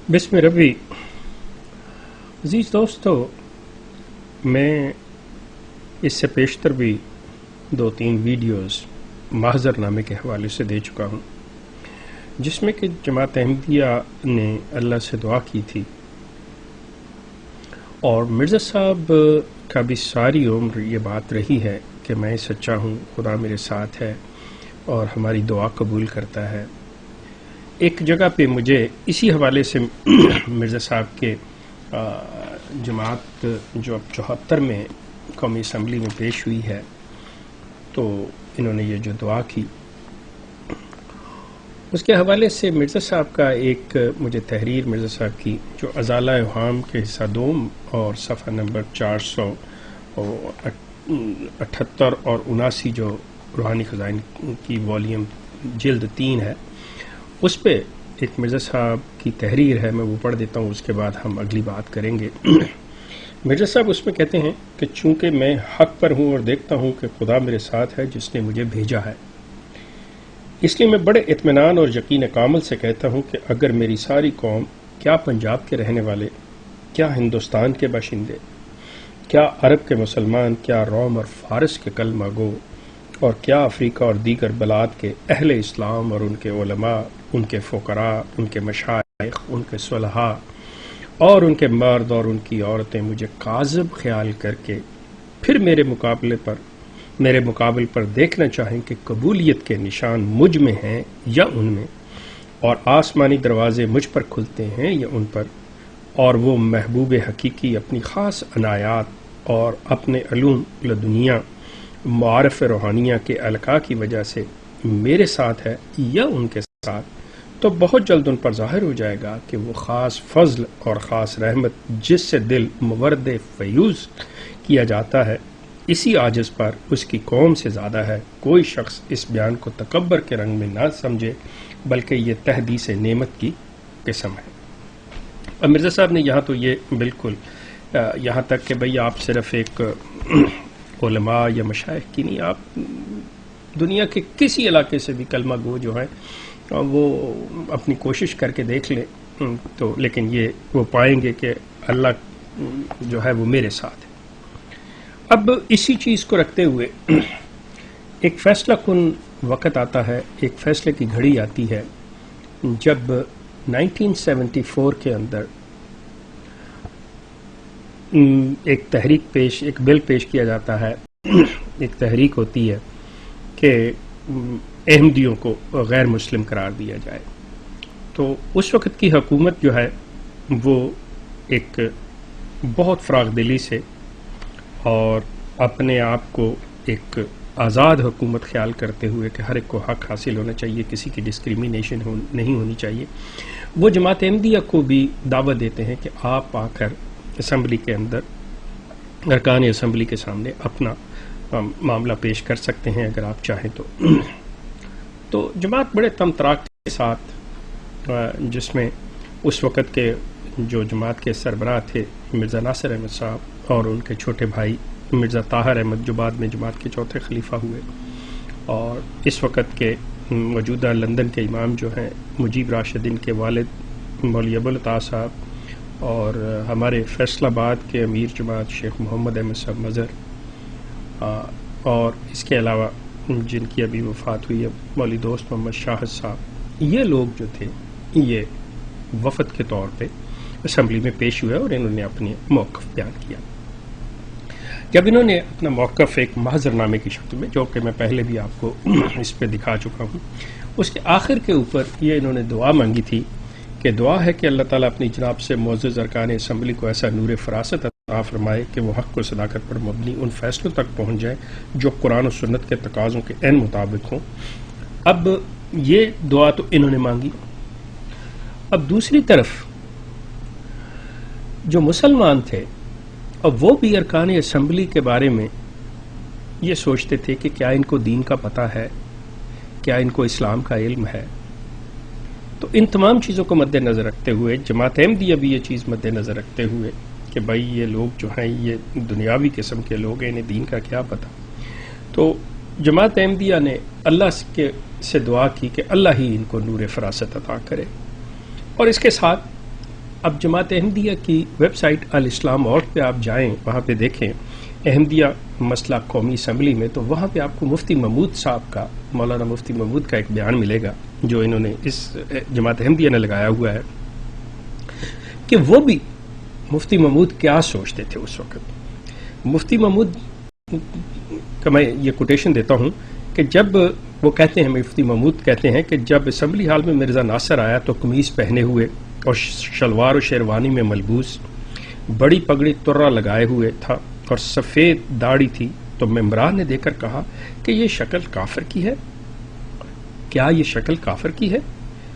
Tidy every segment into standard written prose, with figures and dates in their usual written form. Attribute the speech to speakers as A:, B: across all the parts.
A: بسم ربی عزیز دوستو، میں اس سے پیشتر بھی 2-3 ویڈیوز محضر نامے کے حوالے سے دے چکا ہوں، جس میں کہ جماعت احمدیہ نے اللہ سے دعا کی تھی اور مرزا صاحب کا بھی ساری عمر یہ بات رہی ہے کہ میں سچا ہوں، خدا میرے ساتھ ہے اور ہماری دعا قبول کرتا ہے۔ ایک جگہ پہ مجھے اسی حوالے سے مرزا صاحب کے جماعت جو اب 74 میں قومی اسمبلی میں پیش ہوئی ہے، تو انہوں نے یہ جو دعا کی اس کے حوالے سے مرزا صاحب کا ایک مجھے تحریر مرزا صاحب کی جو ازالہ اوہام کے حصہ 2 اور صفحہ نمبر 478 اور 79 جو روحانی خزائن کی والیوم جلد 3 ہے، اس پہ ایک مرزا صاحب کی تحریر ہے، میں وہ پڑھ دیتا ہوں، اس کے بعد ہم اگلی بات کریں گے۔ مرزا صاحب اس میں کہتے ہیں کہ چونکہ میں حق پر ہوں اور دیکھتا ہوں کہ خدا میرے ساتھ ہے جس نے مجھے بھیجا ہے، اس لیے میں بڑے اطمینان اور یقین کامل سے کہتا ہوں کہ اگر میری ساری قوم، کیا پنجاب کے رہنے والے، کیا ہندوستان کے باشندے، کیا عرب کے مسلمان، کیا روم اور فارس کے کلمہ گو، اور کیا افریقہ اور دیگر بلاد کے اہل اسلام اور ان کے علماء، ان کے فقراء، ان کے مشائخ، ان کے صلحاء اور ان کے مرد اور ان کی عورتیں مجھے کاذب خیال کر کے پھر میرے مقابل پر دیکھنا چاہیں کہ قبولیت کے نشان مجھ میں ہیں یا ان میں، اور آسمانی دروازے مجھ پر کھلتے ہیں یا ان پر، اور وہ محبوب حقیقی اپنی خاص عنایات اور اپنے علوم لدنیا معارف روحانیہ کے القاء کی وجہ سے میرے ساتھ ہے یا ان کے ساتھ، تو بہت جلد ان پر ظاہر ہو جائے گا کہ وہ خاص فضل اور خاص رحمت جس سے دل مورد فیوز کیا جاتا ہے، اسی عاجز پر اس کی قوم سے زیادہ ہے۔ کوئی شخص اس بیان کو تکبر کے رنگ میں نہ سمجھے، بلکہ یہ تحدیث نعمت کی قسم ہے۔ اب مرزا صاحب نے یہاں تو یہ بالکل یہاں تک کہ بھئی آپ صرف ایک علماء یا مشائخ کی نہیں، آپ دنیا کے کسی علاقے سے بھی کلمہ گو جو ہیں وہ اپنی کوشش کر کے دیکھ لیں، تو لیکن یہ وہ پائیں گے کہ اللہ جو ہے وہ میرے ساتھ ہے۔ اب اسی چیز کو رکھتے ہوئے ایک فیصلہ کن وقت آتا ہے، ایک فیصلے کی گھڑی آتی ہے، جب 1974 کے اندر ایک بل پیش کیا جاتا ہے، ایک تحریک ہوتی ہے کہ احمدیوں کو غیر مسلم قرار دیا جائے۔ تو اس وقت کی حکومت جو ہے وہ ایک بہت فراخ دلی سے اور اپنے آپ کو ایک آزاد حکومت خیال کرتے ہوئے کہ ہر ایک کو حق حاصل ہونا چاہیے، کسی کی ڈسکریمنیشن نہیں ہونی چاہیے، وہ جماعت احمدیہ کو بھی دعوت دیتے ہیں کہ آپ آ کر اسمبلی کے اندر ارکان اسمبلی کے سامنے اپنا معاملہ پیش کر سکتے ہیں اگر آپ چاہیں تو جماعت بڑے تم تراک کے ساتھ، جس میں اس وقت کے جو جماعت کے سربراہ تھے مرزا ناصر احمد صاحب اور ان کے چھوٹے بھائی مرزا طاہر احمد جو بعد میں جماعت کے چوتھے خلیفہ ہوئے، اور اس وقت کے موجودہ لندن کے امام جو ہیں مجیب راشدین کے والد مولوی ابوالعطا صاحب، اور ہمارے فیصل آباد کے امیر جماعت شیخ محمد احمد صاحب مظہر، اور اس کے علاوہ جن کی ابھی وفات ہوئی ہے مولوی دوست محمد شاہد صاحب، یہ لوگ جو تھے یہ وفد کے طور پہ اسمبلی میں پیش ہوئے اور انہوں نے اپنے موقف بیان کیا۔ جب انہوں نے اپنا موقف ایک محضر نامے کی شکل میں، جو کہ میں پہلے بھی آپ کو اس پہ دکھا چکا ہوں، اس کے آخر کے اوپر یہ انہوں نے دعا مانگی تھی کہ دعا ہے کہ اللہ تعالیٰ اپنی جناب سے معزز ارکان اسمبلی کو ایسا نور فراست عطا فرمائے کہ وہ حق و صداقت پر مبنی ان فیصلوں تک پہنچ جائیں جو قرآن و سنت کے تقاضوں کے عین مطابق ہوں۔ اب یہ دعا تو انہوں نے مانگی، اب دوسری طرف جو مسلمان تھے اب وہ بھی ارکان اسمبلی کے بارے میں یہ سوچتے تھے کہ کیا ان کو دین کا پتہ ہے، کیا ان کو اسلام کا علم ہے۔ تو ان تمام چیزوں کو مد نظر رکھتے ہوئے جماعت احمدیہ بھی یہ چیز مد نظر رکھتے ہوئے کہ بھائی یہ لوگ جو ہیں یہ دنیاوی قسم کے لوگ ہیں، انہیں دین کا کیا پتہ، تو جماعت احمدیہ نے اللہ سے دعا کی کہ اللہ ہی ان کو نور فراست عطا کرے، اور اس کے ساتھ اب جماعت احمدیہ کی ویب سائٹ الاسلام.org پہ آپ جائیں، وہاں پہ دیکھیں احمدیہ مسئلہ قومی اسمبلی میں، تو وہاں پہ آپ کو مفتی محمود صاحب کا، مولانا مفتی محمود کا ایک بیان ملے گا جو انہوں نے اس جماعت احمدیہ نے لگایا ہوا ہے کہ وہ بھی مفتی محمود کیا سوچتے تھے اس وقت. مفتی محمود کا میں یہ کوٹیشن دیتا ہوں کہ جب وہ کہتے ہیں، مفتی محمود کہتے ہیں کہ جب اسمبلی ہال میں مرزا ناصر آیا تو قمیض پہنے ہوئے اور شلوار و شیروانی میں ملبوس، بڑی پگڑی ترہ لگائے ہوئے تھا اور سفید داڑھی تھی، تو ممبران نے دیکھ کر کہا کہ یہ شکل کافر کی ہے. کیا یہ شکل کافر کی ہے؟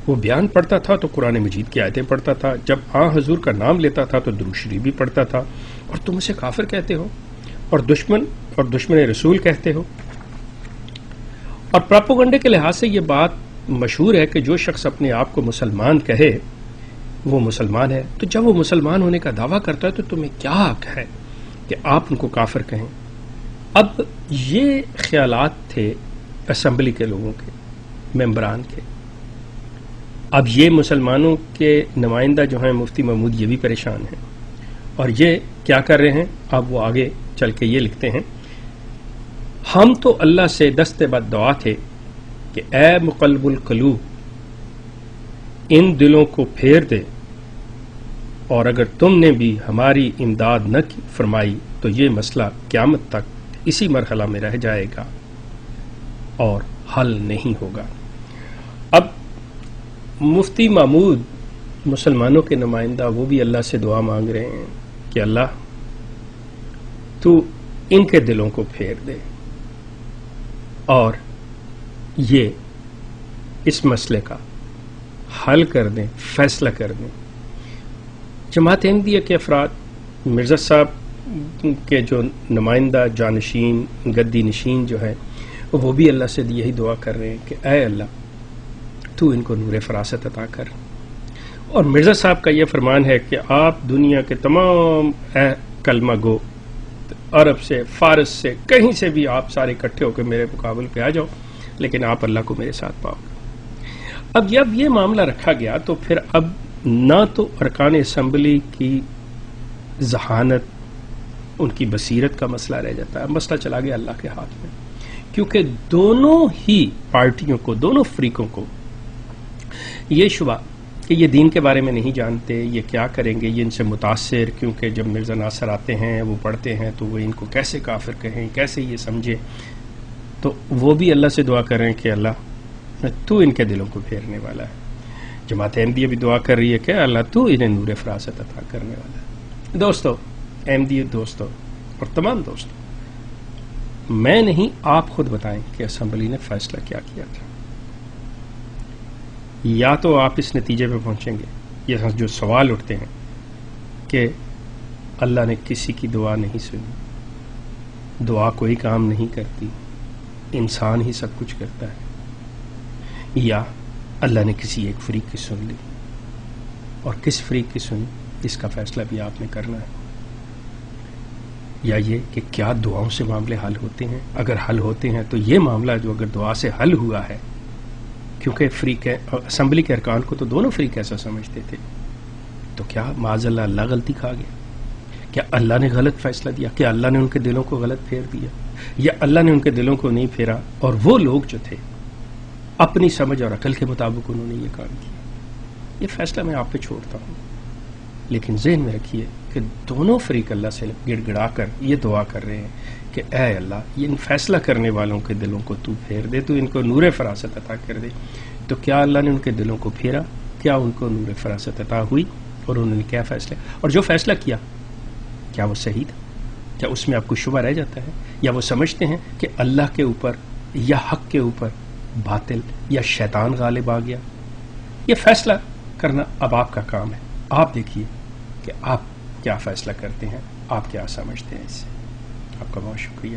A: وہ بیان پڑھتا تھا تو قرآن مجید کی آیتیں پڑھتا تھا، جب حضور کا نام لیتا تھا تو درود شریف بھی پڑھتا تھا، اور تم اسے کافر کہتے ہو اور دشمن رسول کہتے ہو. اور پراپوگنڈے کے لحاظ سے یہ بات مشہور ہے کہ جو شخص اپنے آپ کو مسلمان کہے وہ مسلمان ہے. تو جب وہ مسلمان ہونے کا دعویٰ کرتا ہے تو تمہیں کیا حق ہے کہ آپ ان کو کافر کہیں؟ اب یہ خیالات تھے اسمبلی کے لوگوں کے، ممبران کے. اب یہ مسلمانوں کے نمائندہ جو ہیں مفتی محمود، یہ بھی پریشان ہیں، اور یہ کیا کر رہے ہیں؟ اب وہ آگے چل کے یہ لکھتے ہیں، ہم تو اللہ سے دست بد دعا تھے کہ اے مقلب القلوب ان دلوں کو پھیر دے، اور اگر تم نے بھی ہماری امداد نہ فرمائی تو یہ مسئلہ قیامت تک اسی مرحلہ میں رہ جائے گا اور حل نہیں ہوگا. اب مفتی محمود مسلمانوں کے نمائندہ، وہ بھی اللہ سے دعا مانگ رہے ہیں کہ اللہ تو ان کے دلوں کو پھیر دے اور یہ اس مسئلے کا حل کر دیں، فیصلہ کر دیں. جماعت احمدیہ کے افراد، مرزا صاحب کے جو نمائندہ جانشین گدی نشین جو ہے، وہ بھی اللہ سے یہی دعا کر رہے ہیں کہ اے اللہ تو ان کو نور فراست عطا کر. اور مرزا صاحب کا یہ فرمان ہے کہ آپ دنیا کے تمام کلمہ گو، عرب سے، فارس سے، کہیں سے بھی آپ سارے اکٹھے ہو کے میرے مقابل پہ آ جاؤ، لیکن آپ اللہ کو میرے ساتھ پاؤ. اب جب یہ معاملہ رکھا گیا تو پھر اب نہ تو ارکان اسمبلی کی ذہانت، ان کی بصیرت کا مسئلہ رہ جاتا ہے، مسئلہ چلا گیا اللہ کے ہاتھ میں، کیونکہ دونوں ہی پارٹیوں کو، دونوں فریقوں کو یہ شبہ کہ یہ دین کے بارے میں نہیں جانتے، یہ کیا کریں گے، یہ ان سے متاثر، کیونکہ جب مرزا ناصر آتے ہیں وہ پڑھتے ہیں تو وہ ان کو کیسے کافر کہیں، کیسے یہ سمجھے. تو وہ بھی اللہ سے دعا کر رہے ہیں کہ اللہ تو ان کے دلوں کو پھیرنے والا ہے. جماعت احمدیہ بھی دعا کر رہی ہے کہ اللہ تو انہیں نور فراست عطا کرنے والا ہے. دوستو، احمدیہ دوستو اور تمام دوستو، میں نہیں، آپ خود بتائیں کہ اسمبلی نے فیصلہ کیا کیا تھا. یا تو آپ اس نتیجے پہ پہنچیں گے، یہ جو سوال اٹھتے ہیں کہ اللہ نے کسی کی دعا نہیں سنی، دعا کوئی کام نہیں کرتی، انسان ہی سب کچھ کرتا ہے، یا اللہ نے کسی ایک فریق کی سن لی، اور کس فریق کی سنی اس کا فیصلہ بھی آپ نے کرنا ہے. یا یہ کہ کیا دعاؤں سے معاملے حل ہوتے ہیں؟ اگر حل ہوتے ہیں تو یہ معاملہ جو اگر دعا سے حل ہوا ہے، کیونکہ فریق اسمبلی کے ارکان کو تو دونوں فریق ایسا سمجھتے تھے، تو کیا معاذ اللہ غلطی کھا گیا؟ کیا اللہ نے غلط فیصلہ دیا؟ کیا اللہ نے ان کے دلوں کو غلط پھیر دیا؟ یا اللہ نے ان کے دلوں کو نہیں پھیرا اور وہ لوگ جو تھے اپنی سمجھ اور عقل کے مطابق انہوں نے یہ کام کیا؟ یہ فیصلہ میں آپ پہ چھوڑتا ہوں، لیکن ذہن میں رکھیے کہ دونوں فریق اللہ سے گڑ گڑا کر یہ دعا کر رہے ہیں کہ اے اللہ یہ ان فیصلہ کرنے والوں کے دلوں کو تو پھیر دے، تو ان کو نور فراست عطا کر دے. تو کیا اللہ نے ان کے دلوں کو پھیرا؟ کیا ان کو نور فراست عطا ہوئی؟ اور انہوں نے کیا فیصلہ، اور جو فیصلہ کیا کیا وہ صحیح تھا؟ کیا اس میں آپ کو شبہ رہ جاتا ہے؟ یا وہ سمجھتے ہیں کہ اللہ کے اوپر یا حق کے اوپر باطل یا شیطان غالب آ گیا؟ یہ فیصلہ کرنا اب آپ کا کام ہے. آپ دیکھیے کہ آپ کیا فیصلہ کرتے ہیں، آپ کیا سمجھتے ہیں اس سے. آپ کا بہت شکریہ.